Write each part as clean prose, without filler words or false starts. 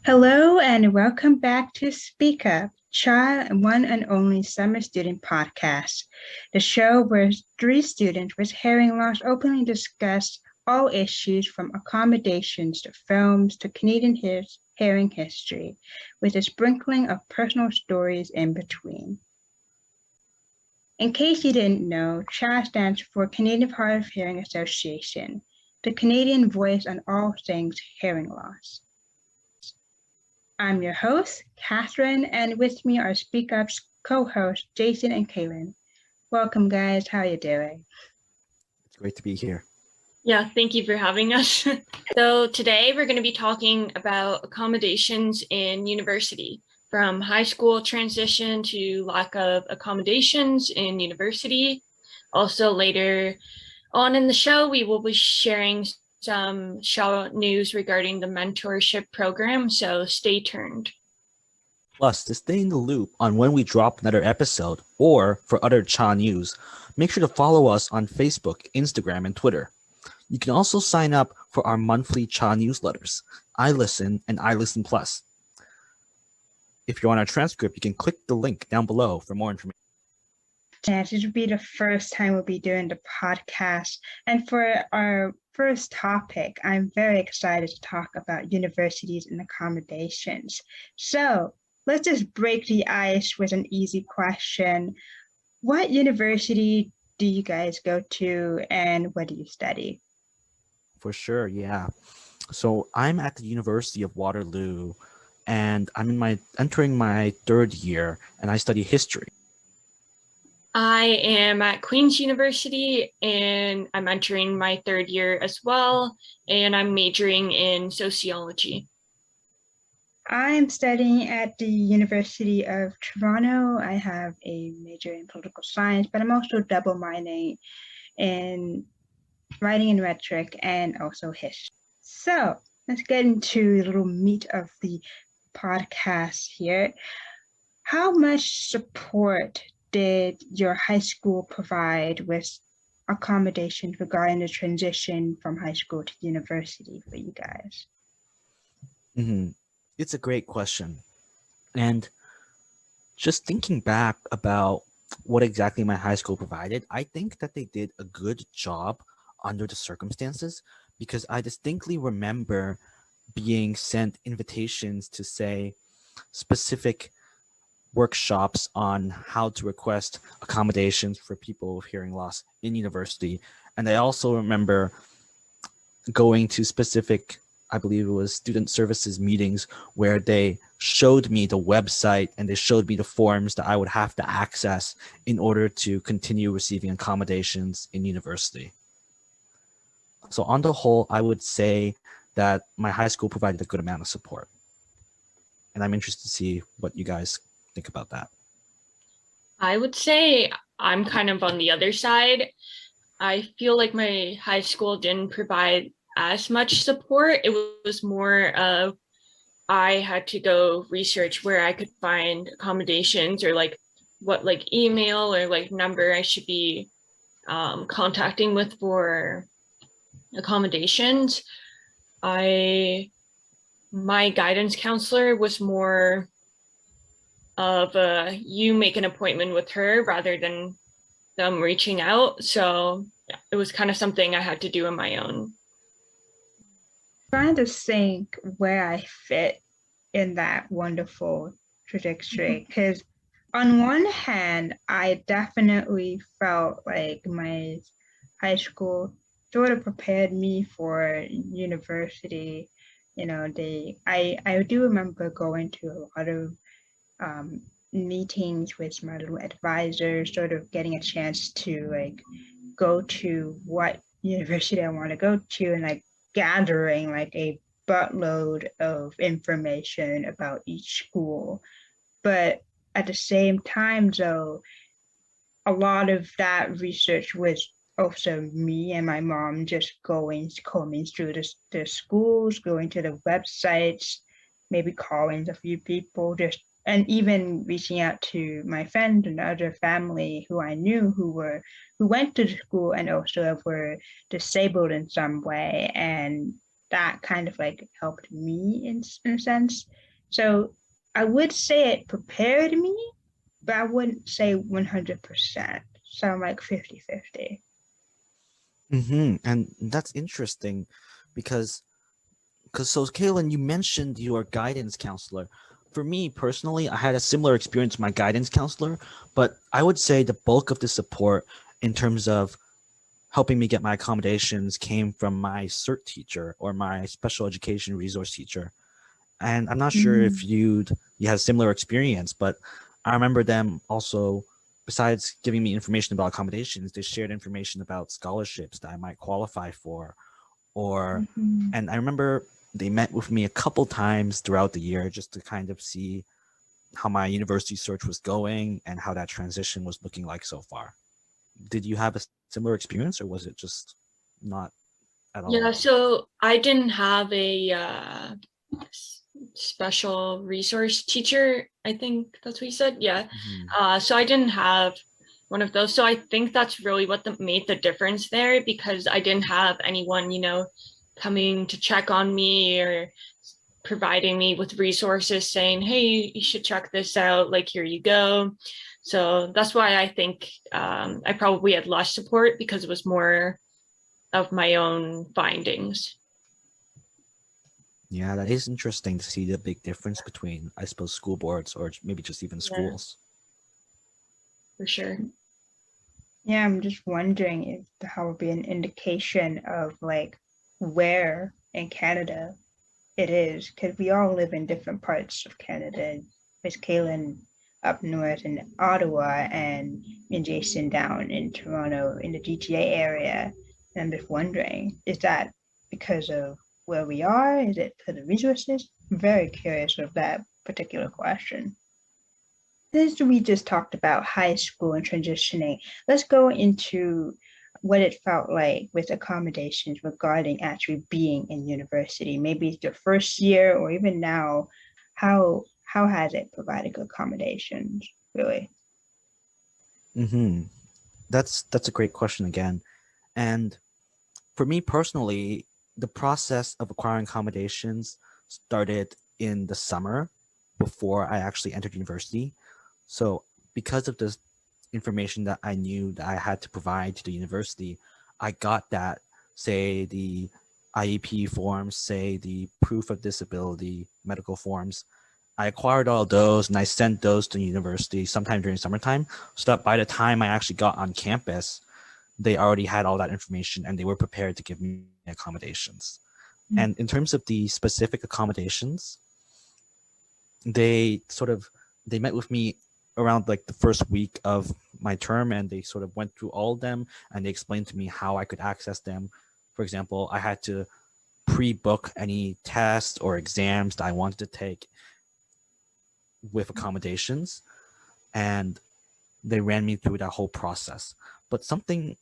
Hello and welcome back to Speak Up, CHHA one and only summer student podcast, the show where three students with hearing loss openly discuss all issues from accommodations to films to Canadian hearing history, with a sprinkling of personal stories in between. In case you didn't know, CHHA stands for Canadian Hard of Hearing Association, the Canadian voice on all things hearing loss. I'm your host, Catherine, and with me are Speak Up's co-hosts, Jason and Kaelan. Welcome, guys. How are you doing? It's great to be here. Yeah, thank you for having us. So today we're going to be talking about accommodations in university, from high school transition to lack of accommodations in university. Also later on in the show, we will be sharing some show news regarding the mentorship program, so stay tuned. Plus, to stay in the loop on when we drop another episode or for other CHHA news, make sure to follow us on Facebook, Instagram, and Twitter. You can also sign up for our monthly CHHA newsletters, I Listen and I Listen Plus. If you're on our transcript, you can click the link down below for more information. Yes, this will be the first time we'll be doing the podcast. And for our first topic, I'm very excited to talk about universities and accommodations. So let's just break the ice with an easy question. What university do you guys go to and what do you study? For sure, yeah. So I'm at the University of Waterloo, and I'm entering my third year, and I study history. I am at Queen's University and I'm entering my third year as well, and I'm majoring in sociology. I'm studying at the University of Toronto. I have a major in political science, but I'm also double minoring in writing and rhetoric and also history. So let's get into the little meat of the podcast here. How much support did your high school provide with accommodations regarding the transition from high school to university for you guys? It's a great question. And just thinking back about what exactly my high school provided, I think that they did a good job under the circumstances, because I distinctly remember being sent invitations to, say, specific workshops on how to request accommodations for people with hearing loss in university. And I also remember going to specific, I believe it was student services meetings, where they showed me the website and they showed me the forms that I would have to access in order to continue receiving accommodations in university. So on the whole, I would say that my high school provided a good amount of support. And I'm interested to see what you guys think about that. I would say I'm kind of on the other side. I feel like my high school didn't provide as much support. It was more of I had to go research where I could find accommodations, or like what like email or like number I should be contacting with for accommodations. My guidance counselor was more of you make an appointment with her rather than them reaching out. So yeah, it was kind of something I had to do on my own. Trying to think where I fit in that wonderful trajectory, because on one hand, I definitely felt like my high school sort of prepared me for university. You know, I do remember going to a lot of meetings with my little advisors, sort of getting a chance to like go to what university I want to go to, and like gathering like a buttload of information about each school. But at the same time, though, a lot of that research was also me and my mom just combing through the schools, going to the websites, maybe calling a few people, and even reaching out to my friends and other family who I knew who went to the school and also were disabled in some way, and that kind of like helped me in a sense. So I would say it prepared me, but I wouldn't say 100%. So I'm like 50-50. And that's interesting because so Kaelan, you mentioned your guidance counselor. For me personally, I had a similar experience with my guidance counselor, but I would say the bulk of the support in terms of helping me get my accommodations came from my CERT teacher or my special education resource teacher. And I'm not sure if you had a similar experience, but I remember them also, besides giving me information about accommodations, they shared information about scholarships that I might qualify for. And I remember they met with me a couple times throughout the year just to kind of see how my university search was going and how that transition was looking like so far. Did you have a similar experience, or was it just not at all? Yeah, so I didn't have a special resource teacher. I think that's what you said. Yeah. So I didn't have one of those. So I think that's really what made the difference there, because I didn't have anyone, coming to check on me or providing me with resources saying, hey, you should check this out. Like, here you go. So that's why I think I probably had less support, because it was more of my own findings. Yeah, that is interesting to see the big difference between, I suppose, school boards or maybe just even schools. For sure. Yeah, I'm just wondering if how would be an indication of like where in Canada it is, because we all live in different parts of Canada. There's Kaelan up north in Ottawa and Jason down in Toronto in the GTA area. And I'm just wondering, is that because of where we are? Is it for the resources? I'm very curious of that particular question. Since we just talked about high school and transitioning, let's go into what it felt like with accommodations regarding actually being in university. Maybe it's your first year or even now, how has it provided accommodations, really? That's a great question again. And for me personally, the process of acquiring accommodations started in the summer before I actually entered university. So because of this information that I knew that I had to provide to the university, I got that, say the IEP forms, say the proof of disability medical forms. I acquired all those and I sent those to the university sometime during summertime, so that by the time I actually got on campus, they already had all that information and they were prepared to give me accommodations. And in terms of the specific accommodations, they met with me around like the first week of my term, and they sort of went through all of them and they explained to me how I could access them. For example, I had to pre-book any tests or exams that I wanted to take with accommodations, and they ran me through that whole process. But something,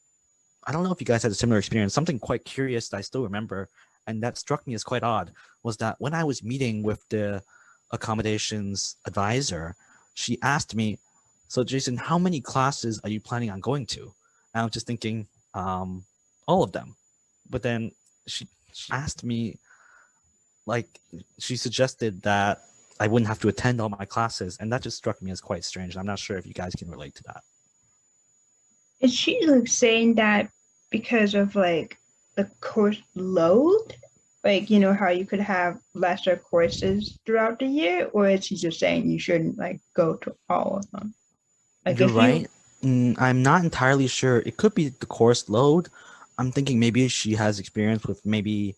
I don't know if you guys had a similar experience, something quite curious that I still remember and that struck me as quite odd was that when I was meeting with the accommodations advisor, she asked me, so Jason, how many classes are you planning on going to? And I was just thinking, all of them. But then she asked me, like, she suggested that I wouldn't have to attend all my classes. And that just struck me as quite strange. I'm not sure if you guys can relate to that. Is she like saying that because of like the course load? Like, how you could have lesser courses throughout the year, or is she just saying you shouldn't like go to all of them? Like, you're right. I'm not entirely sure. It could be the course load. I'm thinking maybe she has experience with maybe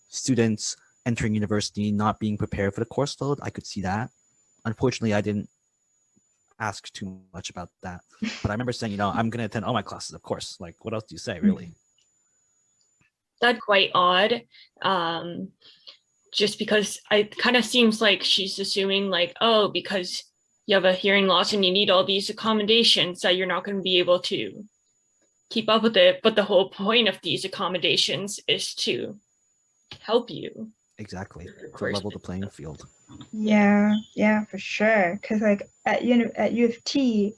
students entering university not being prepared for the course load. I could see that. Unfortunately, I didn't ask too much about that. But I remember saying, I'm going to attend all my classes, of course. Like, what else do you say, really? That's quite odd. Just because it kind of seems like she's assuming like, oh, because you have a hearing loss and you need all these accommodations that you're not going to be able to keep up with it. But the whole point of these accommodations is to help you. Exactly. To level the playing field. Yeah, for sure. Because like at U of T,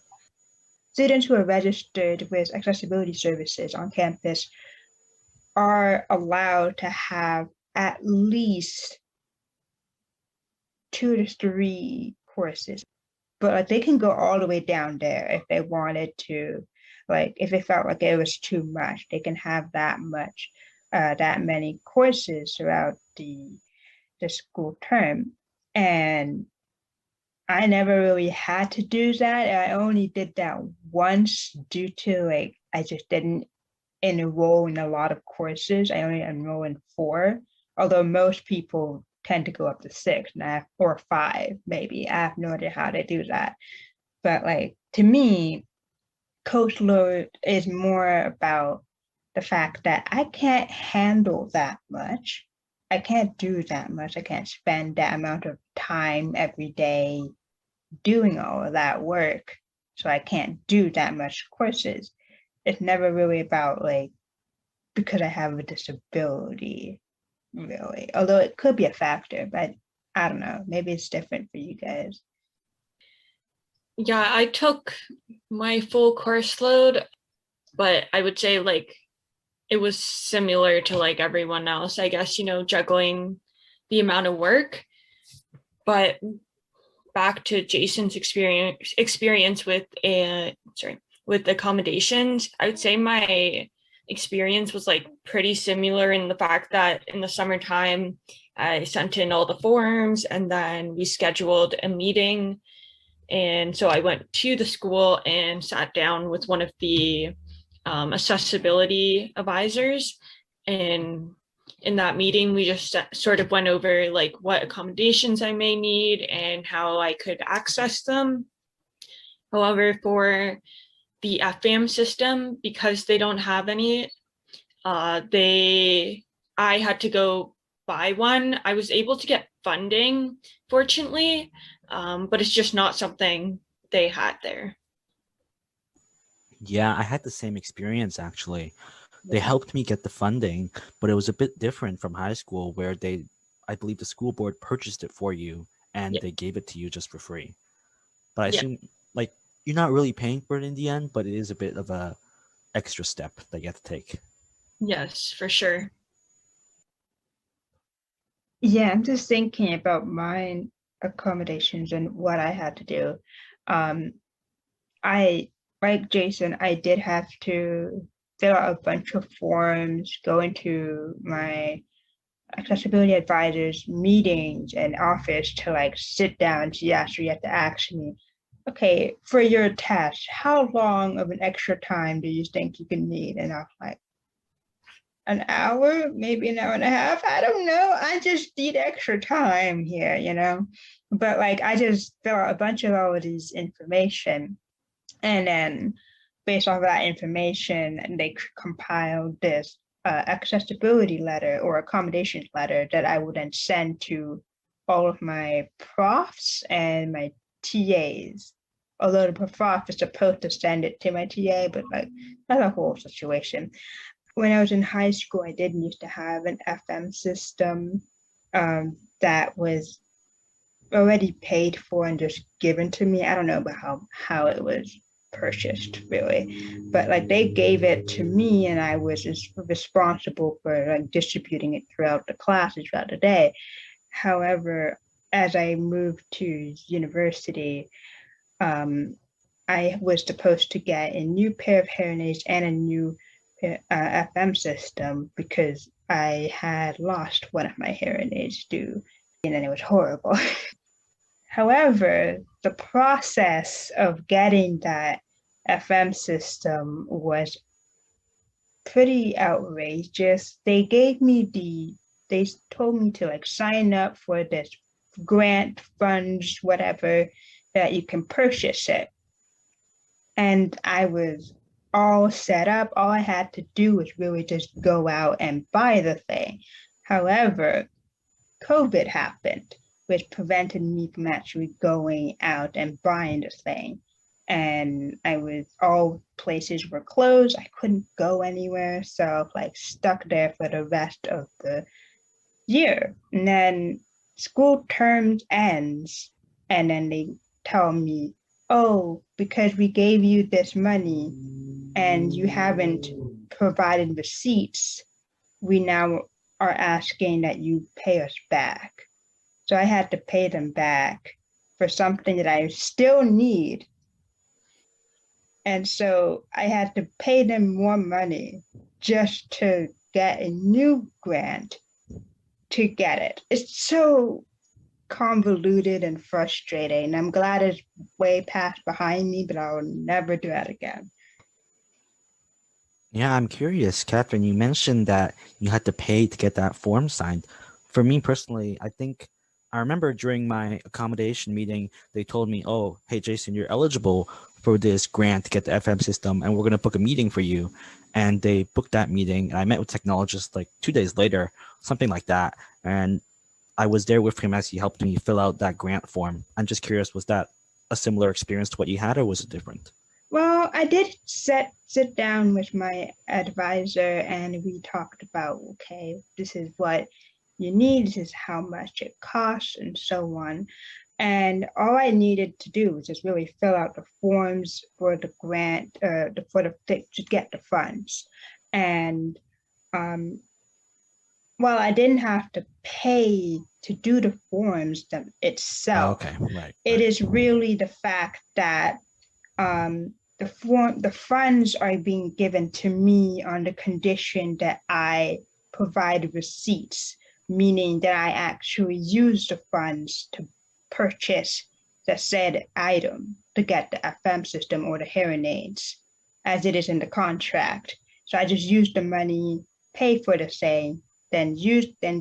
students who are registered with accessibility services on campus are allowed to have at least 2 to 3 courses, but like they can go all the way down there if they wanted to. Like if they felt like it was too much, they can have that many courses throughout the school term. And I never really had to do that. I only did that once due to like I just didn't enroll in a lot of courses. I only enroll in 4, although most people tend to go up to 6 or 5, maybe. I have no idea how they do that. But like to me, coach load is more about the fact that I can't handle that much. I can't do that much. I can't spend that amount of time every day doing all of that work. So I can't do that much courses. It's never really about like, because I have a disability, really. Although it could be a factor, but I don't know. Maybe it's different for you guys. Yeah, I took my full course load, but I would say like it was similar to like everyone else, I guess, juggling the amount of work. But back to Jason's experience with accommodations, I would say my experience was like pretty similar in the fact that in the summertime, I sent in all the forms and then we scheduled a meeting. And so I went to the school and sat down with one of the accessibility advisors. And in that meeting, we just sort of went over like what accommodations I may need and how I could access them. However, for the FAM system, because they don't have any, I had to go buy one. I was able to get funding, fortunately, but it's just not something they had there. Yeah, I had the same experience actually. They helped me get the funding, but it was a bit different from high school where I believe the school board purchased it for you and they gave it to you just for free. But I assume like you're not really paying for it in the end, but it is a bit of a extra step that you have to take. Yes, for sure. Yeah, I'm just thinking about my accommodations and what I had to do. I, like Jason, I did have to fill out a bunch of forms, go into my accessibility advisors meetings and office to like sit down. She actually had to ask me, okay, for your test, how long of an extra time do you think you can need? And I was like, an hour, maybe an hour and a half. I don't know. I just need extra time here. But like, I just fill out a bunch of all of these information. And then based off of that information, they compiled this accessibility letter or accommodations letter that I would then send to all of my profs and my TAs. Although the prof is supposed to send it to my TA, but like that's a whole situation. When I was in high school, I did used to have an FM system that was already paid for and just given to me. I don't know about how it was purchased really, but like they gave it to me and I was responsible for like distributing it throughout the classes throughout the day. However, as I moved to university, I was supposed to get a new pair of hearing aids and a new FM system because I had lost one of my hearing aids and it was horrible. However, the process of getting that FM system was pretty outrageous. They told me to like sign up for this grant funds, whatever, that you can purchase it. And I was all set up. All I had to do was really just go out and buy the thing. However, COVID happened, which prevented me from actually going out and buying the thing. And all places were closed. I couldn't go anywhere. So I was like stuck there for the rest of the year. And then school term ends and then they tell me, oh, because we gave you this money and you haven't provided receipts, we now are asking that you pay us back. So I had to pay them back for something that I still need. And so I had to pay them more money just to get a new grant to get it. It's so convoluted and frustrating. I'm glad it's way past behind me, but I'll never do that again. Yeah, I'm curious, Catherine, you mentioned that you had to pay to get that form signed. For me personally, I remember during my accommodation meeting, they told me, oh, hey, Jason, you're eligible for this grant to get the FM system, and we're going to book a meeting for you. And they booked that meeting, and I met with technologists like 2 days later, something like that. And I was there with him as he helped me fill out that grant form. I'm just curious, was that a similar experience to what you had, or was it different? Well, I did sit down with my advisor and we talked about, okay, this is what you need, this is how much it costs, and so on. And all I needed to do was just really fill out the forms for the grant, to get the funds. And well, I didn't have to pay to do the forms itself. Okay, right. It is really the fact that the funds are being given to me on the condition that I provide receipts, meaning that I actually use the funds to purchase the said item to get the FM system or the hearing aids, as it is in the contract. So I just use the money, pay for the same, then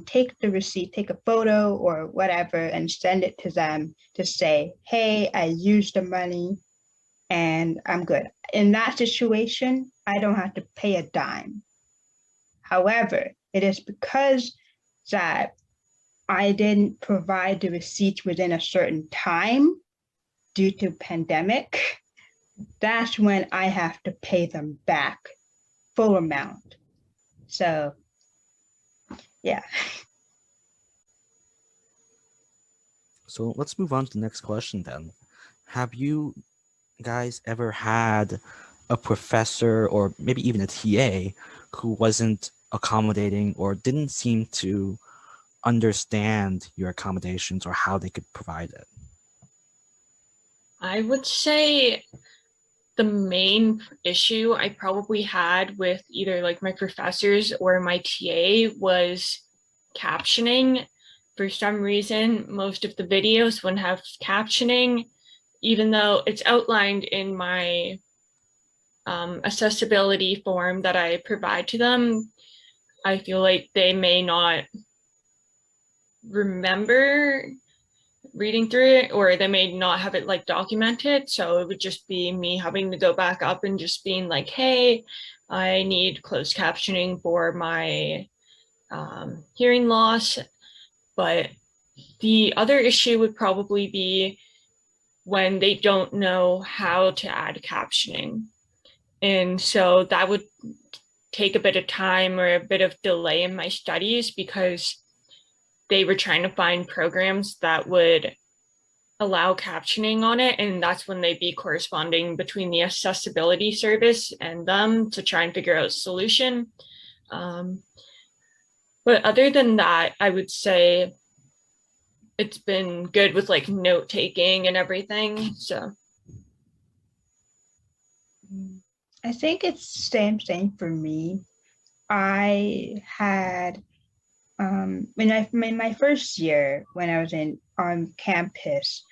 take the receipt, take a photo or whatever, and send it to them to say, hey, I used the money and I'm good. In that situation, I don't have to pay a dime. However, it is because that I didn't provide the receipts within a certain time due to pandemic, that's when I have to pay them back full amount. So, yeah. So let's move on to the next question then. Have you guys ever had a professor or maybe even a TA who wasn't accommodating or didn't seem to understand your accommodations or how they could provide it? I would say the main issue I probably had with either like my professors or my TA was captioning. For some reason, most of the videos wouldn't have captioning, even though it's outlined in my accessibility form that I provide to them. I feel like they may not remember reading through it, or they may not have it like documented. So it would just be me having to go back up and just being like, hey, I need closed captioning for my hearing loss. But the other issue would probably be when they don't know how to add captioning. And so that would take a bit of time or a bit of delay in my studies, because they were trying to find programs that would allow captioning on it. And that's when they'd be corresponding between the accessibility service and them to try and figure out a solution. But other than that, I would say it's been good with like note taking and everything. So I think it's same for me. I had in my first year when I was on campus,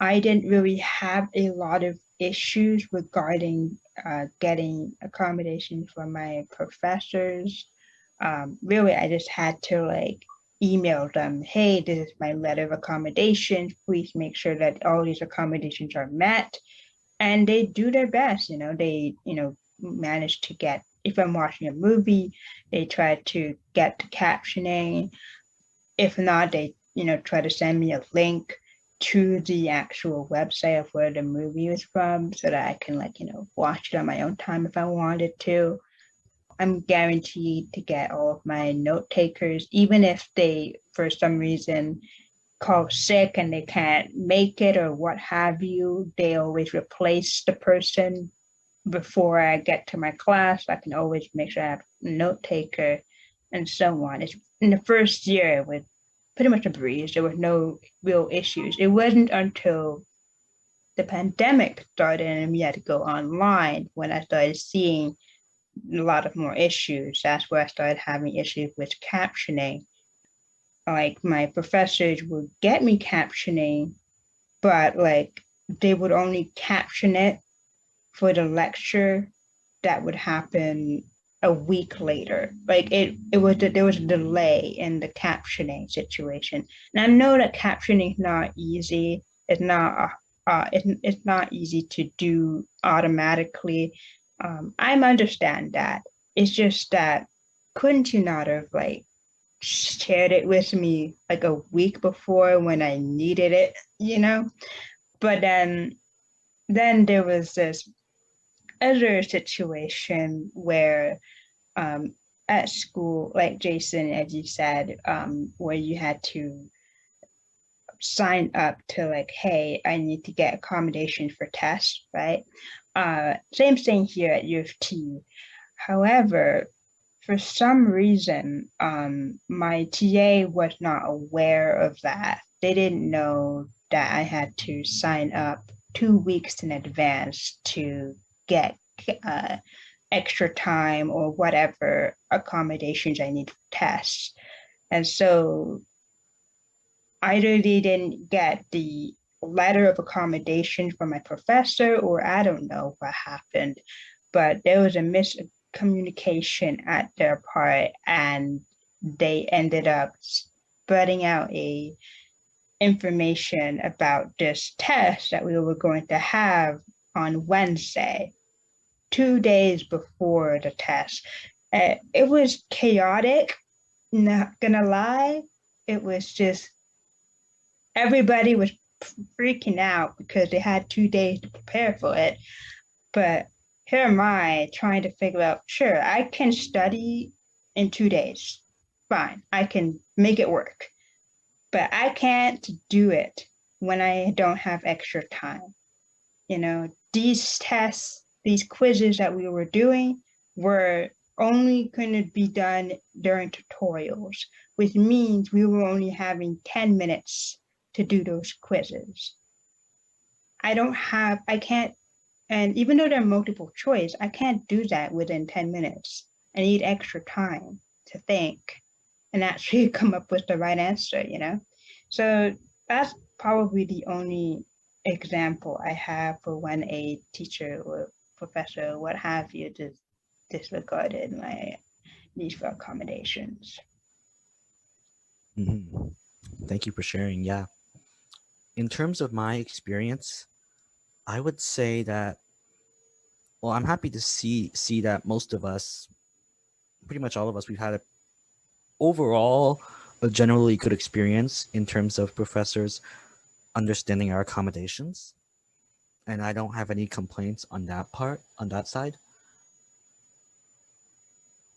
I didn't really have a lot of issues regarding getting accommodation from my professors. Really, I just had to like email them, hey, this is my letter of accommodations. Please make sure that all these accommodations are met. And they do their best, they, manage to get, if I'm watching a movie, they try to get the captioning. If not, they, try to send me a link to the actual website of where the movie is from so that I can watch it on my own time if I wanted to. I'm guaranteed to get all of my note takers, even if they, for some reason, call sick and they can't make it or what have you, they always replace the person before I get to my class. I can always make sure I have a note taker and so on. It's in the first year it was pretty much a breeze. There was no real issues. It wasn't until the pandemic started and we had to go online when I started seeing a lot of more issues. That's where I started having issues with captioning. Like my professors would get me captioning, but like they would only caption it for the lecture that would happen a week later. Like there was a delay in the captioning situation. And I know that captioning is not easy. It's not easy to do automatically. I understand that. It's just that couldn't you not have like shared it with me like a week before when I needed it, you know? But then there was this other situation where at school, like Jason, as you said, where you had to sign up to like, hey, I need to get accommodations for tests, right? Same thing here at U of T. However, for some reason, my TA was not aware of that. They didn't know that I had to sign up 2 weeks in advance to get extra time or whatever accommodations I need for tests. And so either they didn't get the letter of accommodation from my professor, or I don't know what happened, but there was a miscommunication at their part, and they ended up spreading out a information about this test that we were going to have on Wednesday, 2 days before the test. It was chaotic, not gonna lie. It was just everybody was freaking out because they had 2 days to prepare for it. But here am I trying to figure out, sure, I can study in 2 days. Fine, I can make it work. But I can't do it when I don't have extra time. You know, these tests, these quizzes that we were doing were only going to be done during tutorials, which means we were only having 10 minutes to do those quizzes. I can't, and even though they're multiple choice, I can't do that within 10 minutes. I need extra time to think and actually come up with the right answer, you know? So that's probably the only example I have for when a teacher or professor, what have you, just disregarded my needs for accommodations. Mhm. Thank you for sharing. Yeah. In terms of my experience, I would say that, well, I'm happy to see that most of us, pretty much all of us, we've had overall a generally good experience in terms of professors understanding our accommodations. And I don't have any complaints on that part, on that side.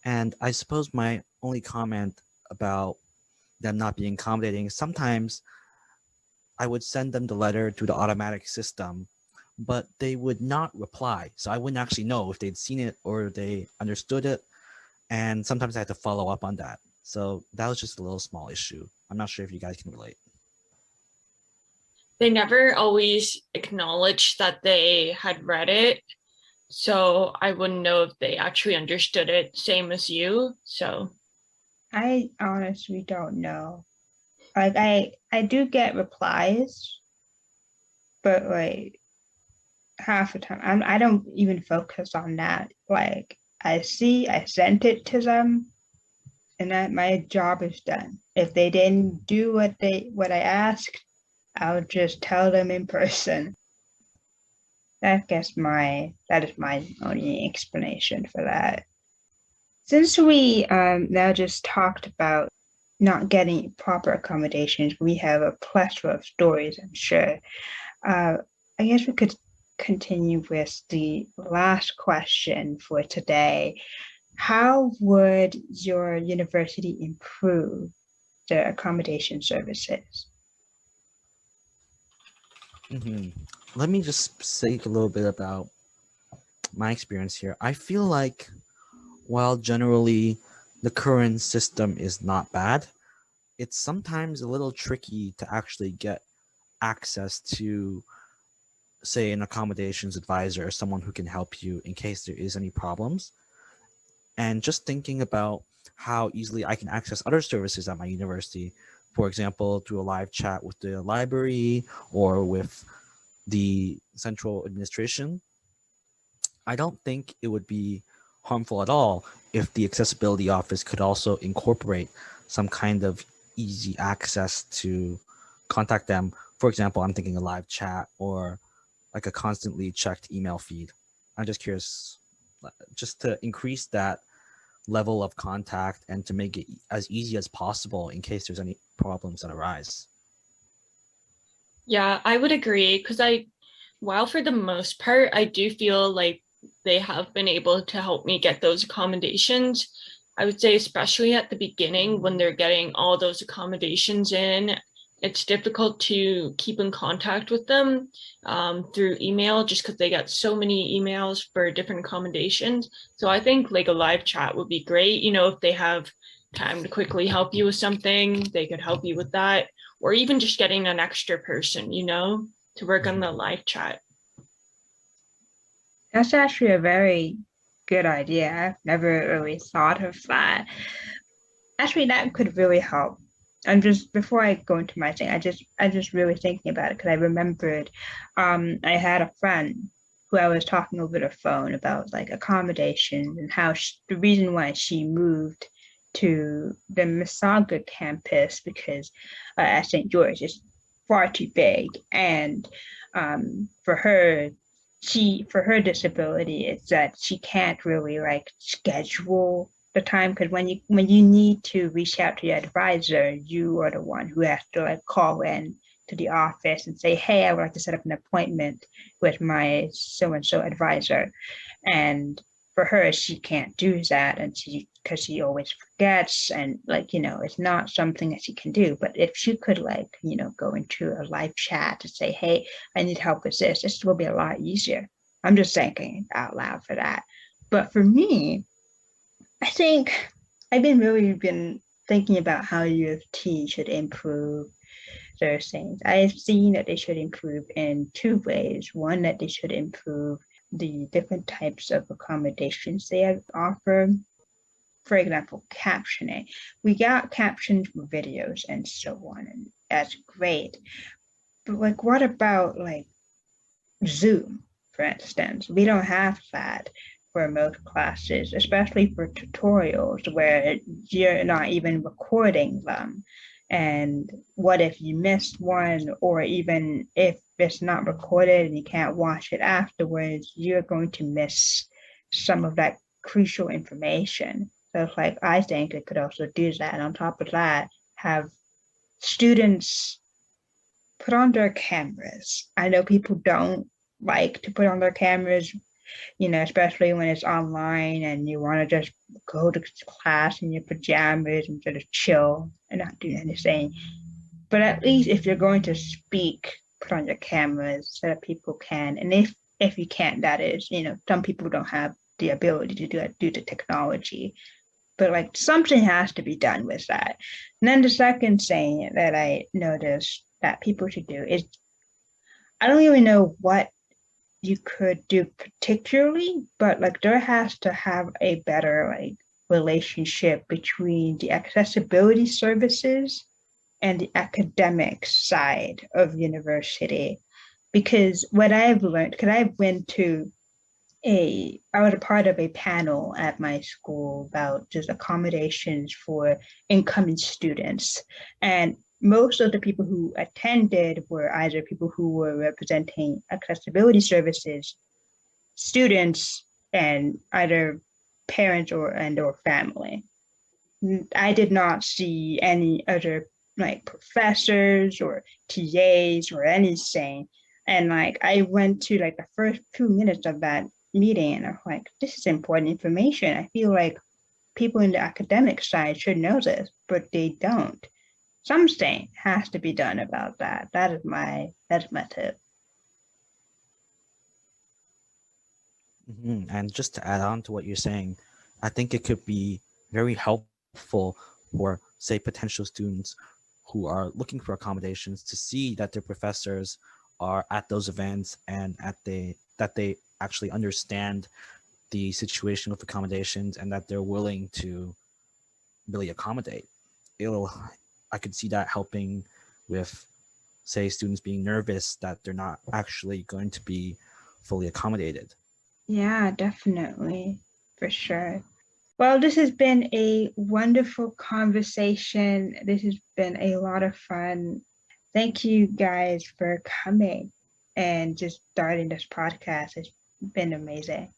And I suppose my only comment about them not being accommodating, sometimes I would send them the letter to the automatic system, but they would not reply. So I wouldn't actually know if they'd seen it or they understood it. And sometimes I had to follow up on that. So that was just a little small issue. I'm not sure if you guys can relate. They never always acknowledged that they had read it. So I wouldn't know if they actually understood it, same as you. So I honestly don't know. Like I do get replies, but like half the time I don't even focus on that. Like I sent it to them, and that my job is done. If they didn't do what I asked, I'll just tell them in person. That is my only explanation for that. Since we now just talked about not getting proper accommodations, we have a plethora of stories, I'm sure. I guess we could continue with the last question for today. How would your university improve the accommodation services? Let me just say a little bit about my experience here. I feel like while generally the current system is not bad, it's sometimes a little tricky to actually get access to, say, an accommodations advisor or someone who can help you in case there is any problems. And just thinking about how easily I can access other services at my university, for example, through a live chat with the library or with the central administration, I don't think it would be harmful at all if the accessibility office could also incorporate some kind of easy access to contact them. For example, I'm thinking a live chat or like a constantly checked email feed. I'm just curious, just to increase that level of contact and to make it as easy as possible in case there's any problems that arise. Yeah, I would agree because while for the most part, I do feel like they have been able to help me get those accommodations. I would say, especially at the beginning when they're getting all those accommodations in, it's difficult to keep in contact with them through email just because they get so many emails for different accommodations. So I think like a live chat would be great. You know, if they have time to quickly help you with something, they could help you with that. Or even just getting an extra person, you know, to work on the live chat. That's actually a very good idea. I've never really thought of that. Actually, that could really help. I'm just before I go into my thing, I just really thinking about it because I remembered I had a friend who I was talking over the phone about like accommodation and how the reason why she moved to the Mississauga campus because at St. George is far too big, and for her disability, it's that she can't really like schedule the time because when you need to reach out to your advisor, you are the one who has to like call in to the office and say, hey, I would like to set up an appointment with my so and so advisor. And for her, she can't do that, and because she always forgets, and like, you know, it's not something that she can do. But if she could like, you know, go into a live chat to say, hey, I need help with this will be a lot easier. I'm just thinking out loud for that. But for me, I think I've been thinking about how U of T should improve those things. I've seen that they should improve in two ways. One, that they should improve the different types of accommodations they offer. For example, captioning. We got captions for videos and so on, and that's great. But like, what about like Zoom, for instance? We don't have that for most classes, especially for tutorials where you're not even recording them. And what if you missed one, or even if it's not recorded and you can't watch it afterwards, you're going to miss some of that crucial information. So it's like, I think it could also do that. And on top of that, have students put on their cameras. I know people don't like to put on their cameras, you know, especially when it's online and you want to just go to class in your pajamas and sort of chill and not do anything. But at least if you're going to speak, put on your cameras so that people can. And if you can't, that is, you know, some people don't have the ability to do that due to technology. But like something has to be done with that. And then the second thing that I noticed that people should do is, I don't even know what you could do particularly, but like there has to have a better like relationship between the accessibility services and the academic side of university. Because what I've learned, because I was a part of a panel at my school about just accommodations for incoming students. And most of the people who attended were either people who were representing accessibility services, students, and either parents or family. I did not see any other like professors or TAs or anything. And like I went to like the first 2 minutes of that meeting and I'm like, this is important information. I feel like people in the academic side should know this, but they don't. Something has to be done about that. That's my tip. And just to add on to what you're saying, I think it could be very helpful helpful for, say, potential students who are looking for accommodations to see that their professors are at those events and that they actually understand the situation with accommodations and that they're willing to really accommodate. I could see that helping with, say, students being nervous that they're not actually going to be fully accommodated. Yeah, definitely, for sure. Well, this has been a wonderful conversation. This has been a lot of fun. Thank you guys for coming and just starting this podcast. It's been amazing.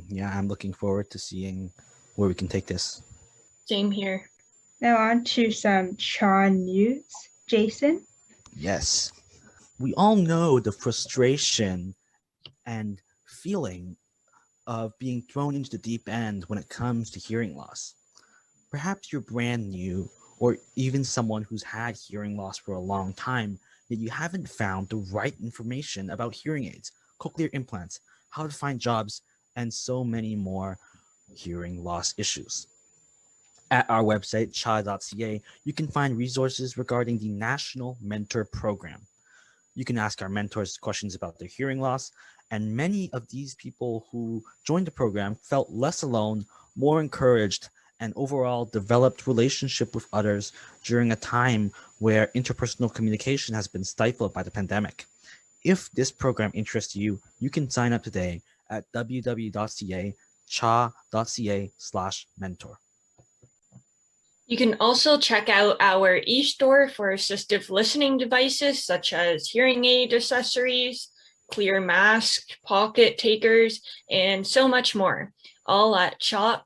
Yeah, I'm looking forward to seeing where we can take this. Same here. Now on to some CHHA news. Jason? Yes. We all know the frustration and feeling of being thrown into the deep end when it comes to hearing loss. Perhaps you're brand new, or even someone who's had hearing loss for a long time, yet you haven't found the right information about hearing aids, cochlear implants, how to find jobs, and so many more hearing loss issues. At our website, CHHA.ca, you can find resources regarding the National Mentor Program. You can ask our mentors questions about their hearing loss, and many of these people who joined the program felt less alone, more encouraged, and overall developed relationship with others during a time where interpersonal communication has been stifled by the pandemic. If this program interests you, you can sign up today at www.chha.ca/mentor. You can also check out our e-store for assistive listening devices such as hearing aid accessories, clear mask, pocket takers, and so much more, all at shop.chha.ca.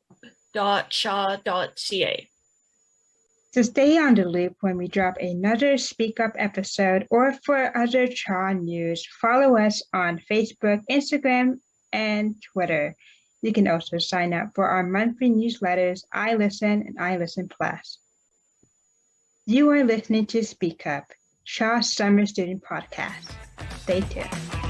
To stay on the loop when we drop another Speak Up episode or for other CHHA news, follow us on Facebook, Instagram, and Twitter. You can also sign up for our monthly newsletters, I Listen and I Listen Plus. You are listening to Speak Up, CHHA Summer Student Podcast. Stay tuned.